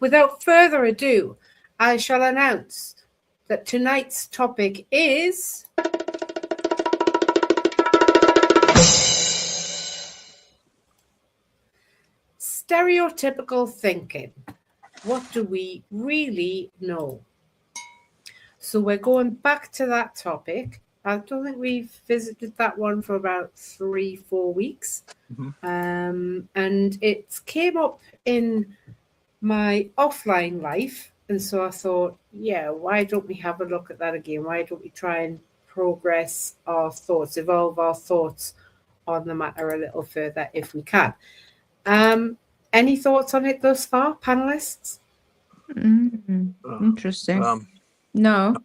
without further ado, I shall announce that tonight's topic is stereotypical thinking. What do we really know? So we're going back to that topic. I don't think we've visited that one for about 3-4 weeks. And it came up in my offline life. And so I thought, yeah, why don't we have a look at that again? Why don't we try and progress our thoughts, evolve our thoughts on the matter a little further if we can? Any thoughts on it thus far, panelists? Interesting. No.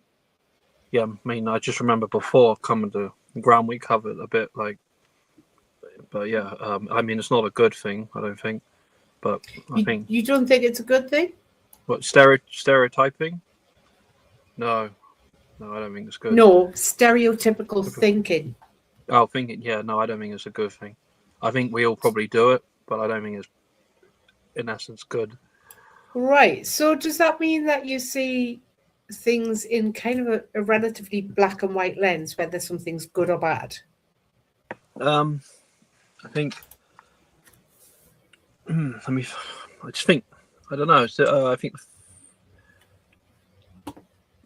Yeah, I mean, I just remember before coming to ground we covered a bit, like, but yeah, I mean, it's not a good thing, I don't think, but I think... You don't think it's a good thing? What, stereotyping? No, I don't think it's good. No, stereotypical thinking. Oh, thinking, yeah, no, I don't think it's a good thing. I think we all probably do it, but I don't think it's, in essence, good. Right, so does that mean that you see things in kind of a relatively black and white lens, whether something's good or bad? I think, I just think, I don't know, I think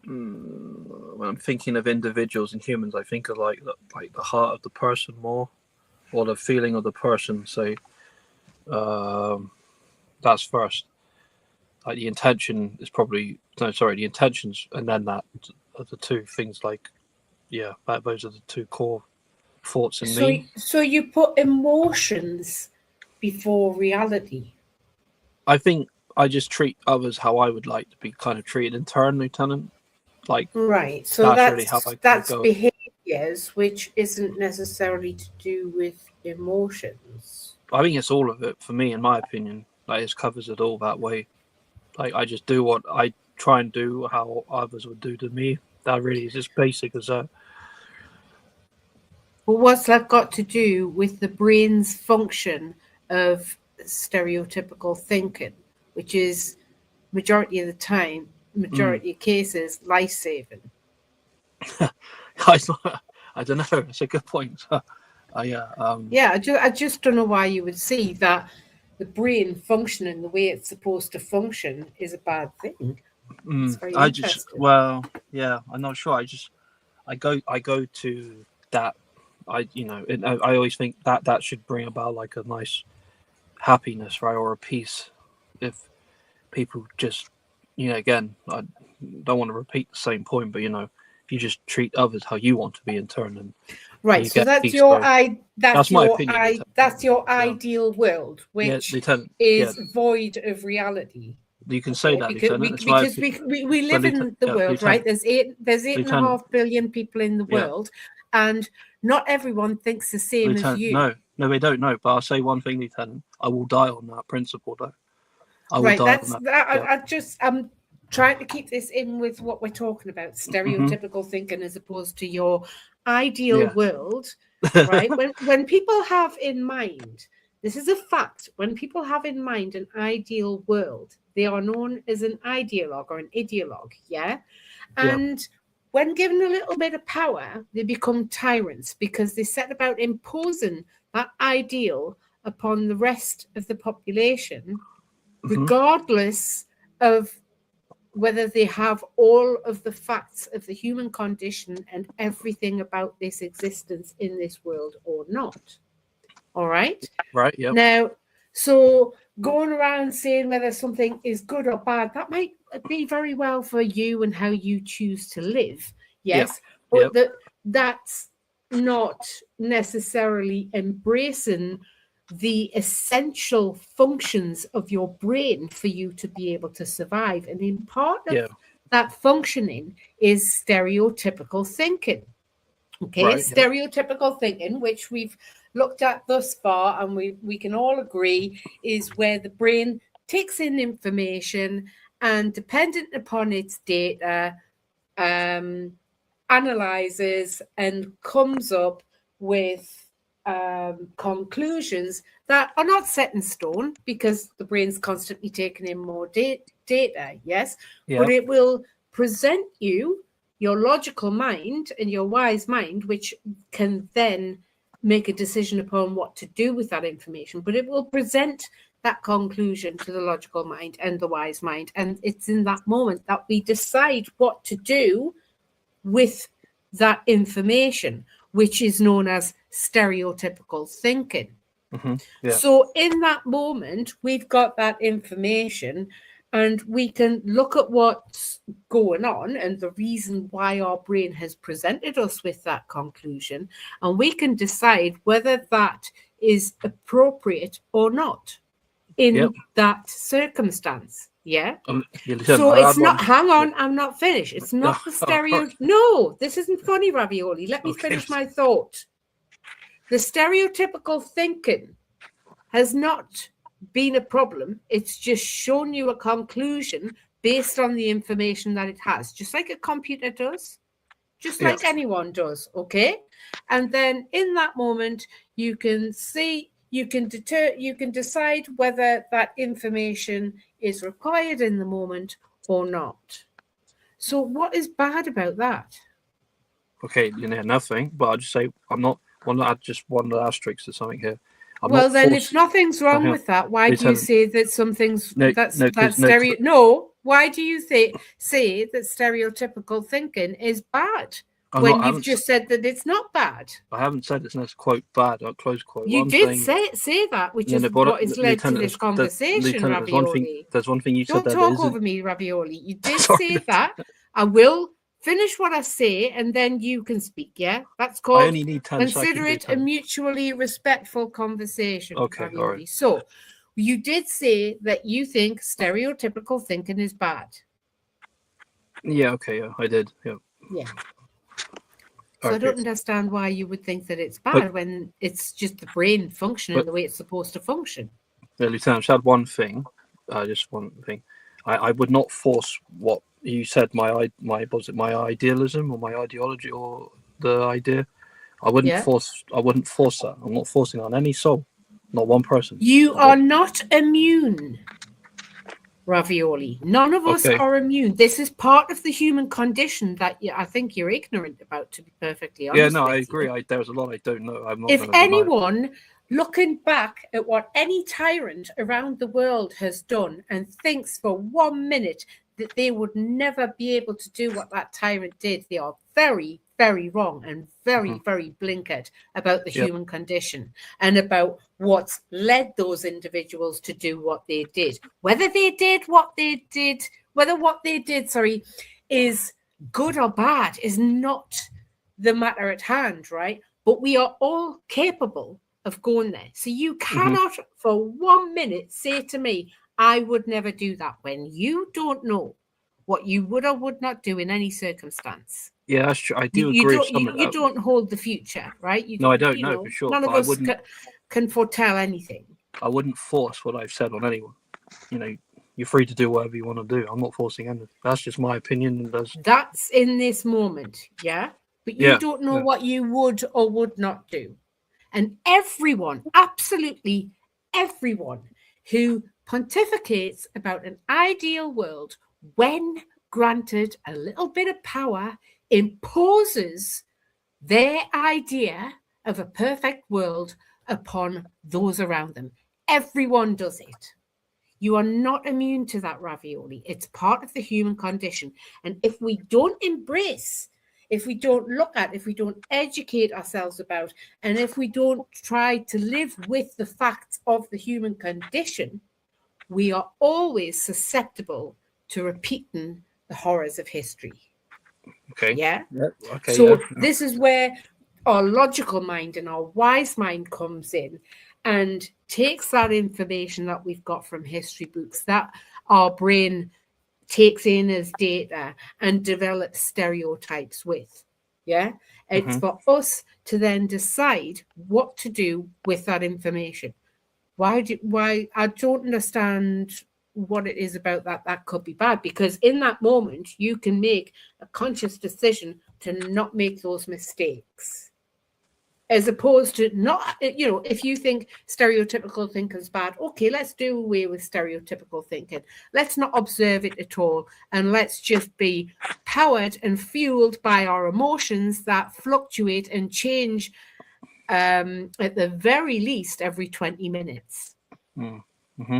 when I'm thinking of individuals and humans, I think of like the heart of the person more, or the feeling of the person, so that's first. Like the intention is probably the intentions, and then that are the two things. Like, yeah, those are the two core thoughts in me. So you put emotions before reality. I think I just treat others how I would like to be kind of treated in turn, Lieutenant. Like, right. So that's really how that's behaviors, which isn't necessarily to do with emotions. I think it's all of it for me, in my opinion. Like, it covers it all that way. Like, I just do what I try and do how others would do to me. That really is as basic as that. But what's that got to do with the brain's function of stereotypical thinking, which is majority of cases, life-saving? I don't know. It's a good point. I just don't know why you would see that the brain functioning the way it's supposed to function is a bad thing. It's very interesting. I'm not sure. I go to that. I always think that should bring about like a nice happiness, right, or a peace. If people just, again, I don't want to repeat the same point, but if you just treat others how you want to be in turn, and right, so that's your ideal world, which is void of reality. You can say that, because we live in the world, right? There's 8.5 billion people in the world, and not everyone thinks the same as you. No, they don't know. But I'll say one thing, Lieutenant. I will die on that principle, though. I'm trying to keep this in with what we're talking about, stereotypical thinking, as opposed to your ideal world, right? when people have in mind, this is a fact, when people have in mind an ideal world, they are known as an ideologue or an ideologue, and when given a little bit of power, they become tyrants because they set about imposing that ideal upon the rest of the population, regardless of whether they have all of the facts of the human condition and everything about this existence in this world or not. All right? Right, yeah. Now, so going around saying whether something is good or bad, that might be very well for you and how you choose to live. Yes, but that's not necessarily embracing the essential functions of your brain for you to be able to survive. And in part of that functioning is stereotypical thinking. Okay, stereotypical thinking, which we've looked at thus far, and we can all agree is where the brain takes in information and, dependent upon its data, analyzes and comes up with conclusions that are not set in stone, because the brain's constantly taking in more data, yes? Yeah. But it will present you your logical mind and your wise mind, which can then make a decision upon what to do with that information. But it will present that conclusion to the logical mind and the wise mind. And it's in that moment that we decide what to do with that information, which is known as stereotypical thinking. So in that moment, we've got that information and we can look at what's going on and the reason why our brain has presented us with that conclusion, and we can decide whether that is appropriate or not in that circumstance. Yeah. So it's not, hang on, I'm not finished. It's not the stereo. No, this isn't funny, Ravioli. Let me finish my thought. The stereotypical thinking has not been a problem. It's just shown you a conclusion based on the information that it has, just like a computer does, just like anyone does. Okay. And then in that moment, you can see, you can decide whether that information is required in the moment or not. So what is bad about that? Okay, nothing. But I'll just say add just one asterisk to something here. Well, then, if nothing's wrong with that, why do you say that something's stereo? No, why do you say that stereotypical thinking is bad when you've just said that it's not bad? I haven't said it's not quote bad or close quote. You did say that, which is what has led to this conversation, Ravioli. There's one thing you said. Don't talk over me, Ravioli. You did say that. I will finish what I say, and then you can speak. Yeah, that's called. I only need 10 consider it a mutually respectful conversation. Okay, Ravioli. all right. So, you did say that you think stereotypical thinking is bad. Yeah. Okay. Yeah, I did. Yeah. Yeah. So I don't understand why you would think that it's bad when it's just the brain functioning the way it's supposed to function. Yeah, Lieutenant, I just had one thing. Just one thing. I would not force what you said. My idealism or my ideology or the idea. I wouldn't force that. I'm not forcing it on any soul, not one person. You are not immune, Ravioli. None of us are immune. This is part of the human condition that I think you're ignorant about, to be perfectly honest. Yeah, no, I agree. There's a lot I don't know. I'm not. If anyone looking back at what any tyrant around the world has done and thinks for 1 minute that they would never be able to do what that tyrant did, they are very, very wrong and very, very blinkered about the human condition and about what's led those individuals to do what they did. Whether what they did is good or bad is not the matter at hand, right? But we are all capable of going there. So you cannot for 1 minute say to me, I would never do that, when you don't know what you would or would not do in any circumstance. Yeah, that's true. I do agree with some of that. You don't hold the future, right? No, I don't know for sure. None of us can foretell anything. I wouldn't force what I've said on anyone. You're free to do whatever you want to do. I'm not forcing anything. That's just my opinion. That's in this moment, yeah? But you don't know what you would or would not do. And everyone, absolutely everyone who pontificates about an ideal world, when granted a little bit of power, imposes their idea of a perfect world upon those around them. Everyone does it. You are not immune to that, Ravioli. It's part of the human condition. And if we don't embrace, if we don't look at, if we don't educate ourselves about, and if we don't try to live with the facts of the human condition, we are always susceptible to repeating the horrors of history. Okay. Yeah? Okay. So this is where our logical mind and our wise mind comes in and takes that information that we've got from history books, that our brain takes in as data and develops stereotypes with. Yeah? It's for us to then decide what to do with that information. Why I don't understand what it is about that could be bad, because in that moment you can make a conscious decision to not make those mistakes. as opposed to not, if you think stereotypical thinking is bad, okay, let's do away with stereotypical thinking. Let's not observe it at all. And let's just be powered and fueled by our emotions that fluctuate and change at the very least every 20 minutes. Mm-hmm.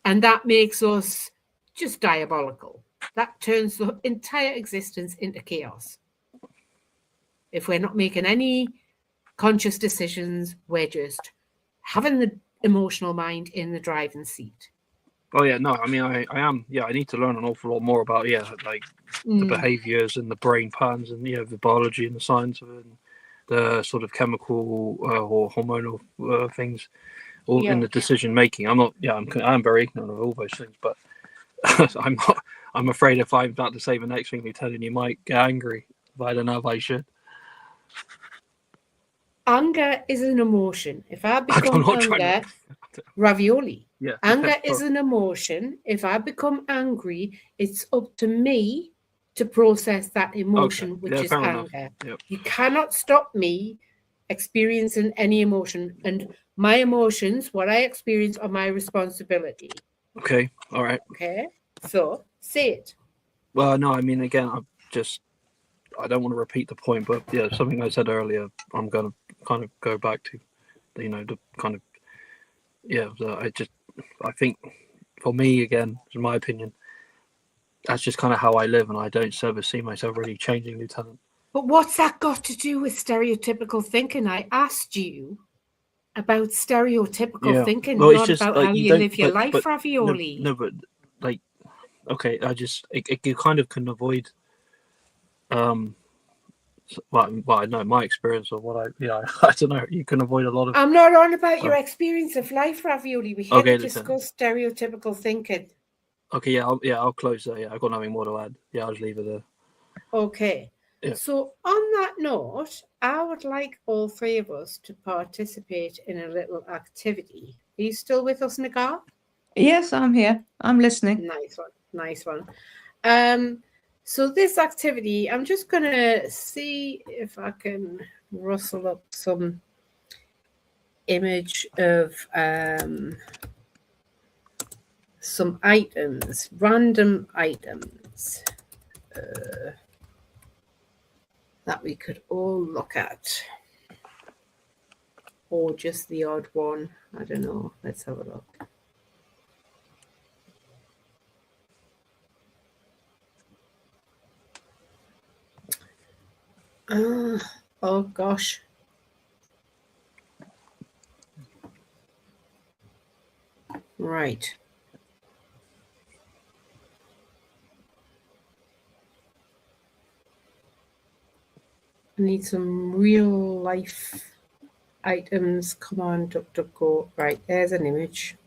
And that makes us just diabolical. That turns the entire existence into chaos. If we're not making any conscious decisions, we're just having the emotional mind in the driving seat. Oh yeah, no, I mean, I am. Yeah, I need to learn an awful lot more about like the behaviors and the brain patterns and the biology and the science of it, and the sort of chemical or hormonal things, all in the decision making. I'm very ignorant of all those things, but I'm afraid if I'm about to say the next thing, Lieutenant, you might get angry. But I don't know if I should. Anger is an emotion. If I become anger, ravioli. Yeah. Anger is an emotion. If I become angry, it's up to me to process that emotion, which is anger. Yep. You cannot stop me experiencing any emotion. And my emotions, what I experience, are my responsibility. Okay. All right. Okay. So say it. Well, no, I mean, again, I don't want to repeat the point, but yeah, something I said earlier, I'm going to kind of go back to, the kind of, I think for me, again, in my opinion, that's just kind of how I live, and I don't ever see myself really changing, Lieutenant. But what's that got to do with stereotypical thinking? I asked you about stereotypical thinking, not about how you live your life, Ravioli. No, but like, okay, you kind of can avoid. Well, I know my experience of what I don't know. You can avoid a lot of. I'm not on about your experience of life, Ravioli. We had to discuss stereotypical thinking. Okay, I'll close there. Yeah, I've got nothing more to add. Yeah, I'll just leave it there. Okay. Yeah. So on that note, I would like all three of us to participate in a little activity. Are you still with us, Nagar? Yes, I'm here. I'm listening. Nice one. So this activity, I'm just going to see if I can rustle up some image of some items, random items that we could all look at. Or just the odd one. I don't know. Let's have a look. Oh gosh. Right. I need some real life items. Come on, DuckDuckGo. Right, there's an image.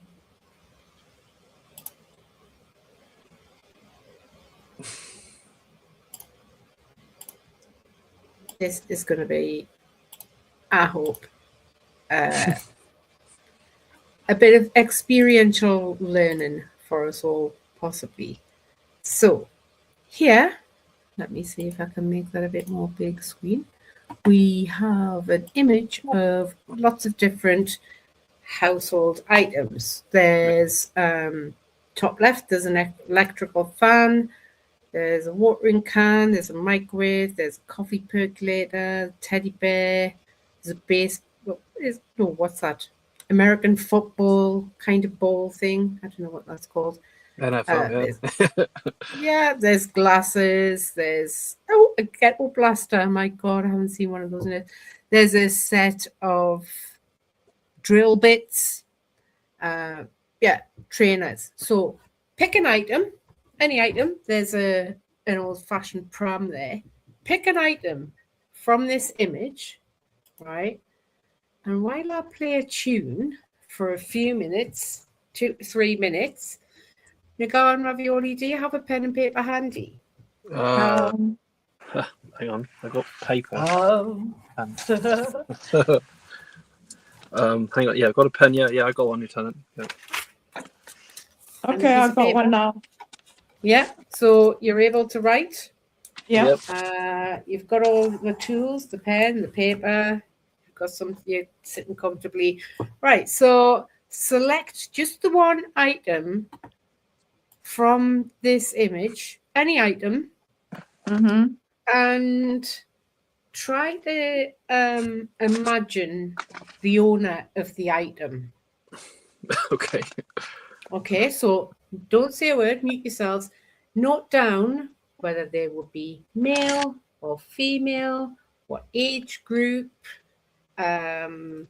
This is going to be, I hope, a bit of experiential learning for us all, possibly. So here, let me see if I can make that a bit more big screen. We have an image of lots of different household items. There's top left, there's an electrical fan. There's a watering can, there's a microwave, there's a coffee percolator, teddy bear, there's a what's that? American football kind of ball thing. I don't know what that's called. NFL, yeah, there's glasses, there's a ghetto blaster. My God, I haven't seen one of those in it. There's a set of drill bits. Trainers. So pick an item. Any item, there's an old-fashioned pram there. Pick an item from this image, right? And while I play a tune for a few minutes, 2 to 3 minutes, Nagar and Ravioli, do you have a pen and paper handy? Hang on, I got paper. Hang on, yeah, I've got a pen. Yeah, I got one, Lieutenant. Yeah. Okay, I've got one now. Yeah, so you're able to write? Yeah. You've got all the tools, the pen, the paper. You've got something, you're sitting comfortably. Right, so select just the one item from this image, any item, and try to imagine the owner of the item. Okay. Okay, so don't say a word, mute yourselves. Note down whether they would be male or female, what age group, how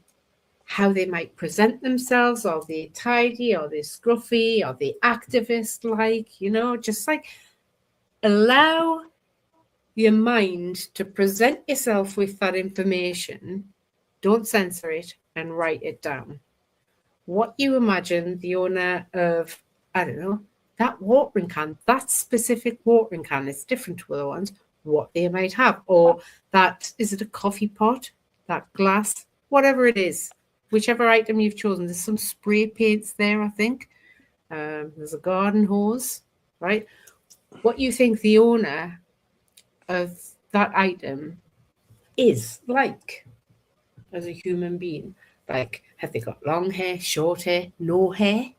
they might present themselves. Are they tidy? Are they scruffy? Are they activist-like? You know, just like allow your mind to present yourself with that information. Don't censor it and write it down. What you imagine the owner of, I don't know, that watering can, that specific watering can is different to other ones, what they might have. Or that, is it a coffee pot, that glass, whatever it is, whichever item you've chosen. There's some spray paints there, I think. There's a garden hose, right? What you think the owner of that item is like as a human being. Like, have they got long hair, short hair, no hair?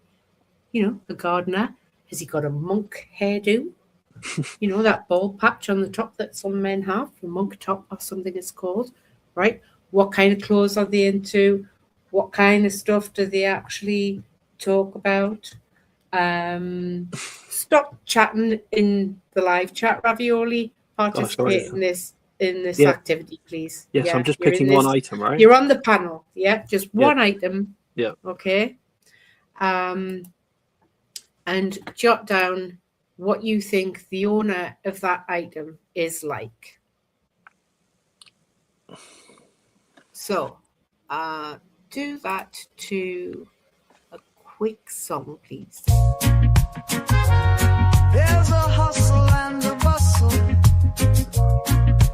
You know, the gardener. Has he got a monk hairdo? You know, that bald patch on the top that some men have, the monk top or something it's called, right? What kind of clothes are they into? What kind of stuff do they actually talk about? Stop chatting in the live chat, Ravioli. Participate in this activity, please. Yes, yeah, I'm just picking one item, right? You're on the panel, yeah, just one item. Yeah. Okay. And jot down what you think the owner of that item is like. So, do that to a quick song, please. There's a hustle and a bustle.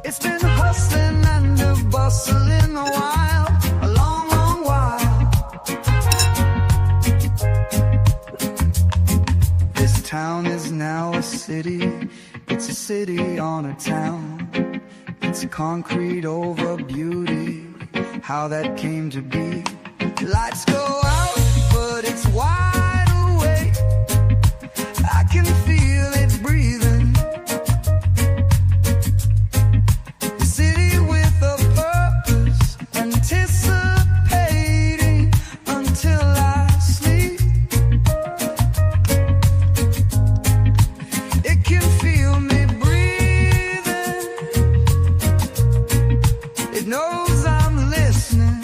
It's been hustling and a bustling a while, a long, long while. This town is now a city. It's a city on a town. It's concrete over beauty. How that came to be. Lights go out, but it's wide awake. I can feel it breathing. The city with a purpose, anticipating until I sleep. It can feel me breathing. It knows I'm listening.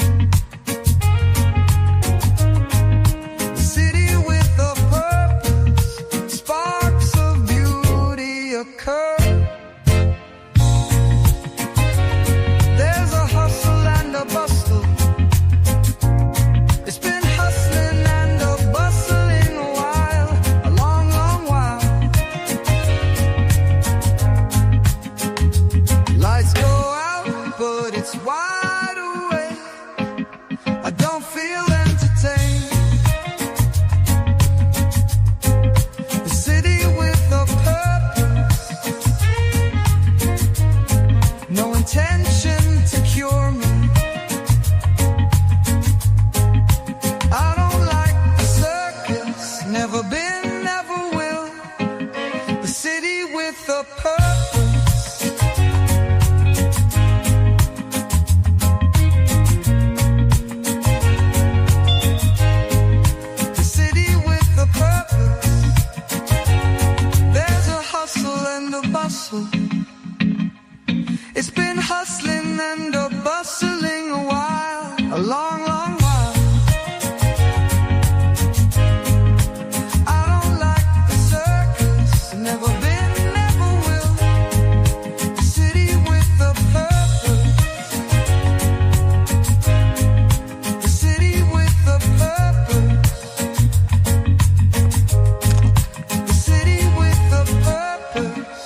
The city with a purpose, sparks of beauty occur. There's a hustle and a bustle. It's been hustling and a bustling a while, a long, long while. Lights go out, but it's wide awake. I don't feel entertained. The city with a purpose, no intention to cure me. I don't like the circus, never been, never will. The city with a purpose. The city with a purpose. There's a hustle and a bustle. It's been hustling and a bustling a while, a long, long while. I don't like the circus, never been, never will. The city with a purpose. The city with a purpose. The city with a purpose.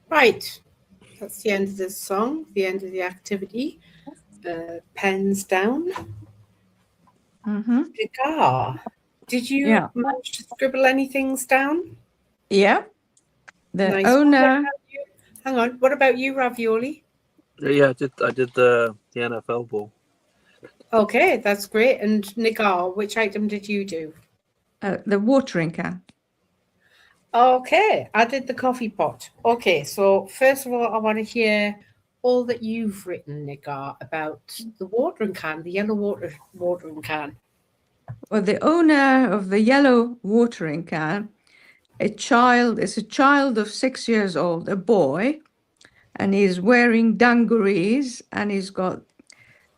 Right. That's the end of the song, the end of the activity. Pens down. Cigar. Did you manage to scribble anything down? Yeah. The Nice. owner. Hang on. What about you, Ravioli? Yeah, I did the NFL ball. Okay, that's great. And Nigar, which item did you do? The watering can. Okay, I did the coffee pot. Okay, so first of all, I want to hear all that you've written, Nigar, about the watering can, the yellow watering can. Well, the owner of the yellow watering can, is a child of 6 years old, a boy, and he's wearing dungarees and he's got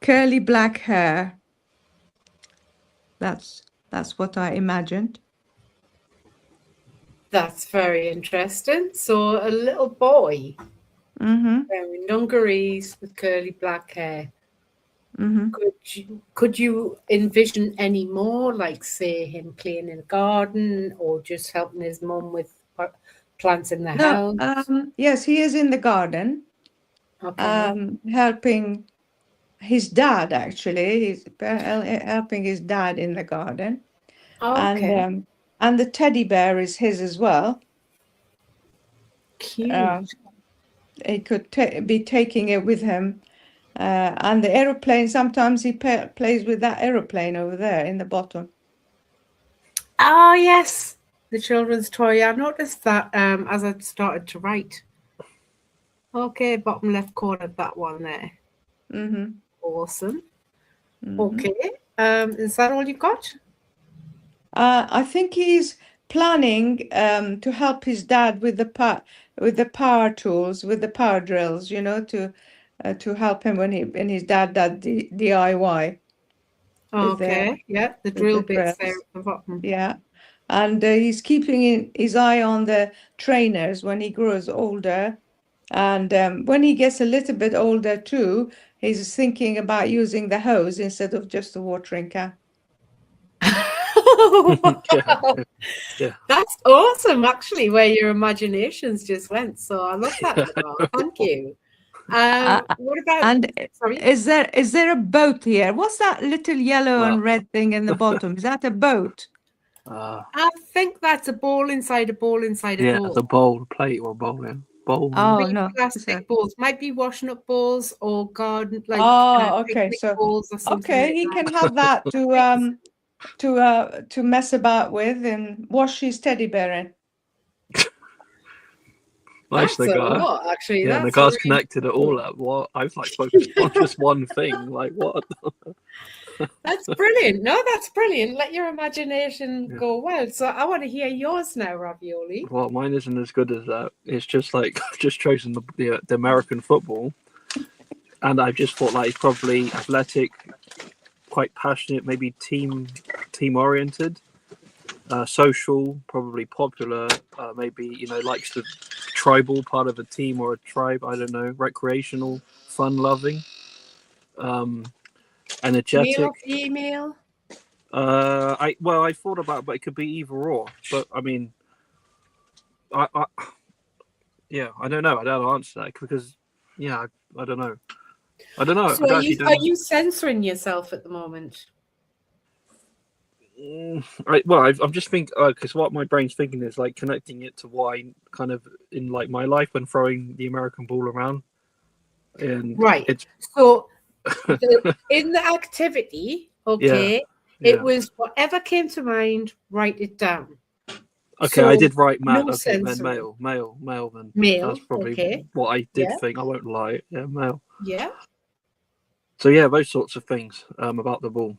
curly black hair. That's what I imagined. That's very interesting. So a little boy wearing dungarees with curly black hair. Could you envision any more, like say him playing in a garden or just helping his mum with plants in the house? Yes, he is in the garden, helping his dad. Actually, he's helping his dad in the garden. Okay. And the teddy bear is his as well. Cute. He could be taking it with him. And the aeroplane, sometimes he plays with that aeroplane over there in the bottom. Oh, yes. The children's toy. I noticed that as I started to write. Okay, bottom left corner, that one there. Awesome. Okay. Is that all you got? I think he's planning to help his dad with the power tools, with the power drills, to help him when his dad did DIY. Okay, yeah, the drill bits there at the bottom. Yeah, and he's keeping his eye on the trainers when he grows older. And when he gets a little bit older too, he's thinking about using the hose instead of just the watering can. Yeah. That's awesome, actually, where your imaginations just went. So I love that. Thank you. What about? And sorry? is there a boat here? What's that little yellow and red thing in the bottom? Is that a boat? I think that's a ball inside a ball inside a Yeah, bowl. it's a bowl, a plate or a bowl. Yeah, bowl. Oh no, plastic balls. Might be washing up balls or garden like. Okay. So balls or something. Okay, he can have that to mess about with and wash his teddy bear in. Nice, that's Nagar. a lot, actually. Yeah, that's Nagar's really connected it all up. What I've like focused on just one thing. Like what? That's brilliant. No, that's brilliant. Let your imagination go wild. So I want to hear yours now, Ravioli. Well, mine isn't as good as that. It's just like I've just chosen the American football, and I've just thought like he's probably athletic, quite passionate, maybe team oriented, social, probably popular, maybe likes the tribal part of a team or a tribe. I don't know, recreational, fun loving, energetic. Male or female? I thought about, but it could be either or. But I mean, I don't know. I don't answer that because I don't know. So are you censoring yourself at the moment? I'm just thinking because what my brain's thinking is like connecting it to why kind of in like my life when throwing the American ball around. And right. So in the activity, it was whatever came to mind. Write it down. Okay, so, I did write male. No okay, then male. Then male. That's probably what I did think. I won't lie. Yeah, male. Yeah. So those sorts of things about the ball.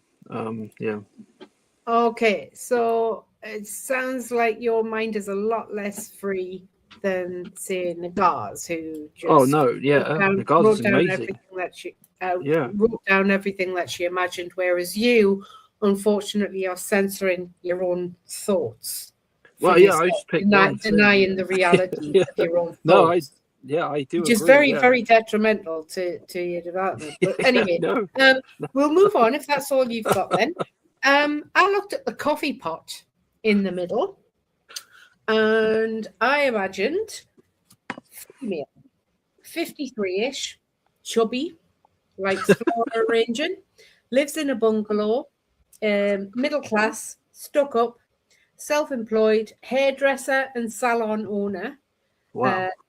Okay, so it sounds like your mind is a lot less free than say Nagar's, who just Nagar's is amazing. Wrote down everything that she imagined, whereas you, unfortunately, are censoring your own thoughts. Well, I just picked denying the reality of your own thoughts. I do. Which is very, very detrimental to your development. But anyway, we'll move on if that's all you've got then. I looked at the coffee pot in the middle and I imagined female, 53-ish, chubby, likes flower arranging, lives in a bungalow, middle class, stuck up, self-employed, hairdresser and salon owner,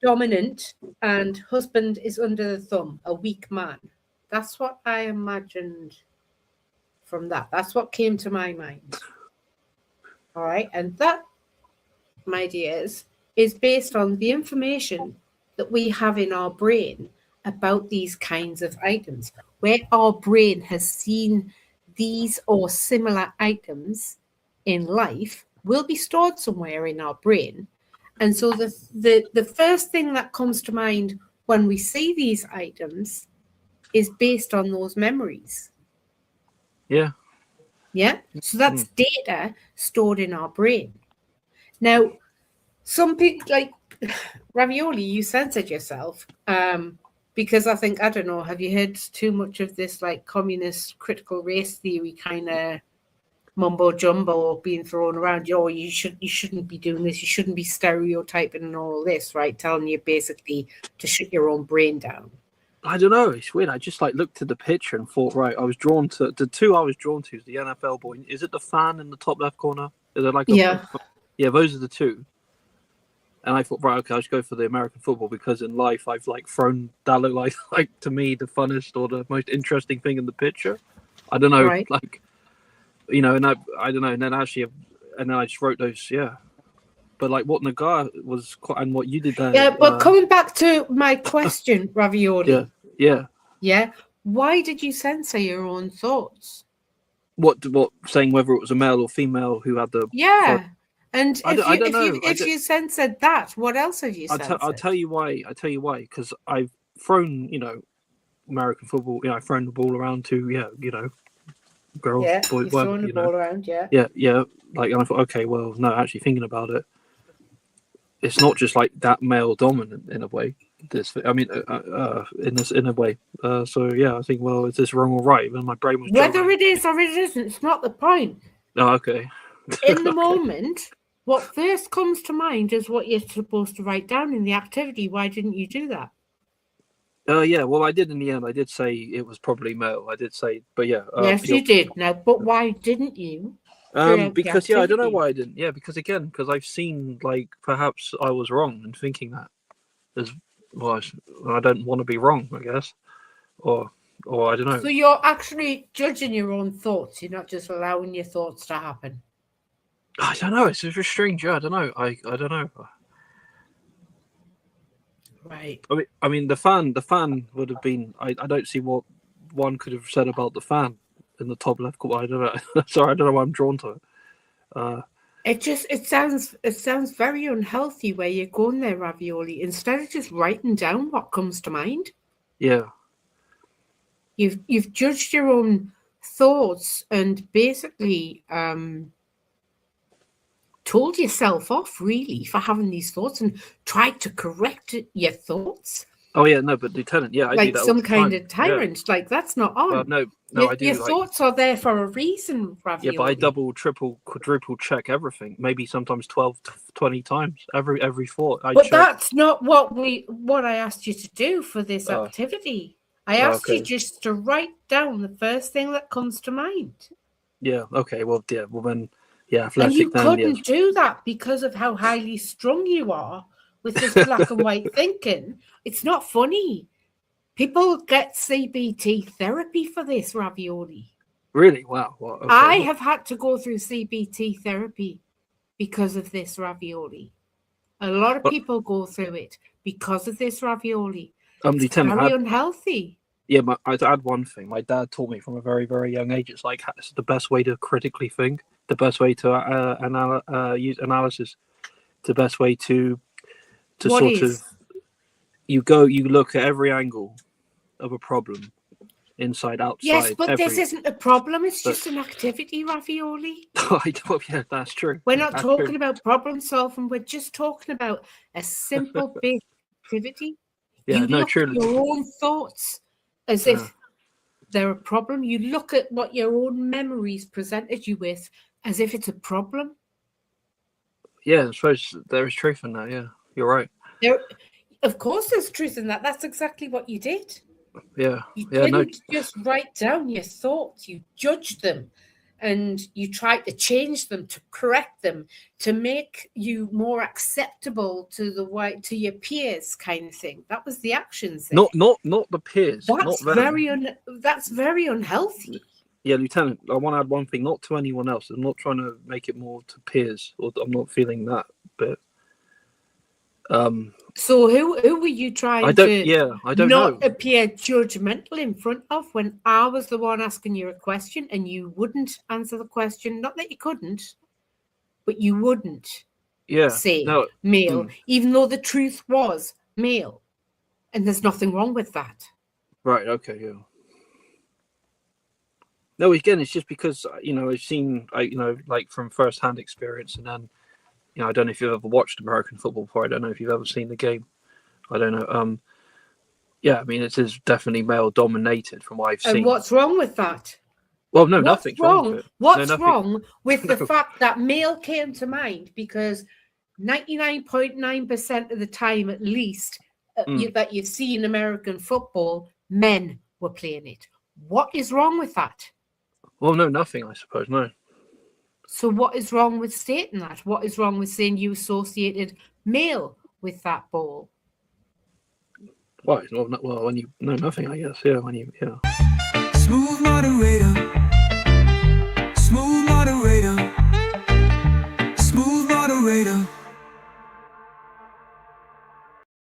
dominant, and husband is under the thumb, a weak man. That's what I imagined from that. That's what came to my mind. All right. And that, my dears, is based on the information that we have in our brain about these kinds of items, where our brain has seen these or similar items in life will be stored somewhere in our brain. And so the first thing that comes to mind when we see these items is based on those memories. Yeah. Yeah. So that's data stored in our brain. Now, some people, like Ravioli, you censored yourself because I think, I don't know, have you heard too much of this like communist critical race theory kind of mumbo jumbo being thrown around? Oh, you shouldn't be doing this, you shouldn't be stereotyping and all this, right? Telling you basically to shut your own brain down. I don't know, it's weird. I just like looked at the picture and thought, right, I was drawn to the two I was drawn to is the NFL boy. Is it the fan in the top left corner? Is it like yeah, those are the two. And I thought, right, okay, I'll just go for the American football because in life I've like thrown that look like to me the funnest or the most interesting thing in the picture. I don't know, right. like, you know, and I don't know, and then actually, and then I just wrote those, yeah. But like what Nagar was, and what you did there. Yeah, but coming back to my question, Ravioli. Yeah. Why did you censor your own thoughts? What saying whether it was a male or female who had the And if you censored that, what else have you censored? I'll tell you why. Because I've thrown, you know, American football. You know, I've thrown the ball around to, you know, girls, boys, throwing the ball around, yeah. Like, and I thought, okay, well, no, actually thinking about it, it's not just like that male dominant in a way. In a way. So yeah, I think, well, is this wrong or right? And my brain was whether it is or it isn't, it's not the point. Oh, okay. In the moment, what first comes to mind is what you're supposed to write down in the activity. Why didn't you do that? Yeah, well, I did in the end. I did say it was probably male. I did say, but yeah. Yes, you did. Now, but why didn't you? Because I don't know why I didn't. Yeah, because I've seen, like, perhaps I was wrong in thinking that. I don't want to be wrong, I guess, or I don't know. So you're actually judging your own thoughts. You're not just allowing your thoughts to happen. I don't know. It's very strange. Yeah, I don't know. I don't know. Right. I mean, the fan would have been. I don't see what one could have said about the fan in the top left corner. I don't know. Sorry, I don't know why I'm drawn to it. It sounds very unhealthy where you're going there, Ravioli. Instead of just writing down what comes to mind. Yeah. You've judged your own thoughts and basically told yourself off really for having these thoughts and tried to correct your thoughts. Oh yeah, no, but Lieutenant, yeah, I like do that some all the kind time. of tyrant. Yeah. Like that's not on. No, I do. Your thoughts are there for a reason, Ravioli. Yeah, but I double, triple, quadruple check everything. Maybe sometimes 12 to 20 times every thought. But that's not what I asked you to do for this activity. I asked you just to write down the first thing that comes to mind. Yeah. Okay. Well, yeah. Well, then, yeah. And you couldn't do that because of how highly strung you are with this black and white thinking. It's not funny. People get CBT therapy for this, Ravioli. Really? Wow. Well, okay. I have had to go through CBT therapy because of this, Ravioli. A lot of people go through it because of this, Ravioli. It's very unhealthy. Yeah, I'd add one thing. My dad taught me from a very, very young age. It's like it's the best way to critically think, the best way to use analysis, the best way to you look at every angle of a problem, inside, outside. Yes, but this isn't a problem. It's just an activity, Ravioli. Yeah, that's true. We're not talking about problem solving. We're just talking about a simple basic activity. Yeah, you look at your own thoughts as if they're a problem. You look at what your own memories presented you with as if it's a problem. Yeah, I suppose there is truth in that. Yeah, you're right. Of course, there's truth in that. That's exactly what you did. Yeah. You Yeah. didn't just write down your thoughts. You judged them, and you tried to change them, to correct them, to make you more acceptable to your peers, kind of thing. That was the actions there. Not the peers. That's very unhealthy. Yeah, Lieutenant, I want to add one thing, not to anyone else. I'm not trying to make it more to peers, or I'm not feeling that bit. So who were you trying I don't not know. appear judgmental in front of when I was the one asking you a question and you wouldn't answer the question? Not that you couldn't, but you wouldn't say male, even though the truth was male. And there's nothing wrong with that. Right, okay, yeah. No, again, it's just because, I've seen, like from first-hand experience, and then, I don't know if you've ever watched American football before. I don't know if you've ever seen the game. I don't know. Yeah, I mean, it is definitely male-dominated from what I've seen. And what's wrong with that? Well, no, nothing's wrong with it. What's wrong with the fact that male came to mind? Because 99.9% of the time, at least, that you see in American football, men were playing it. What is wrong with that? Well, no, nothing, I suppose, no. So what is wrong with stating that? What is wrong with saying you associated male with that ball? Well, when you know nothing, I guess, yeah, Smooth moderator,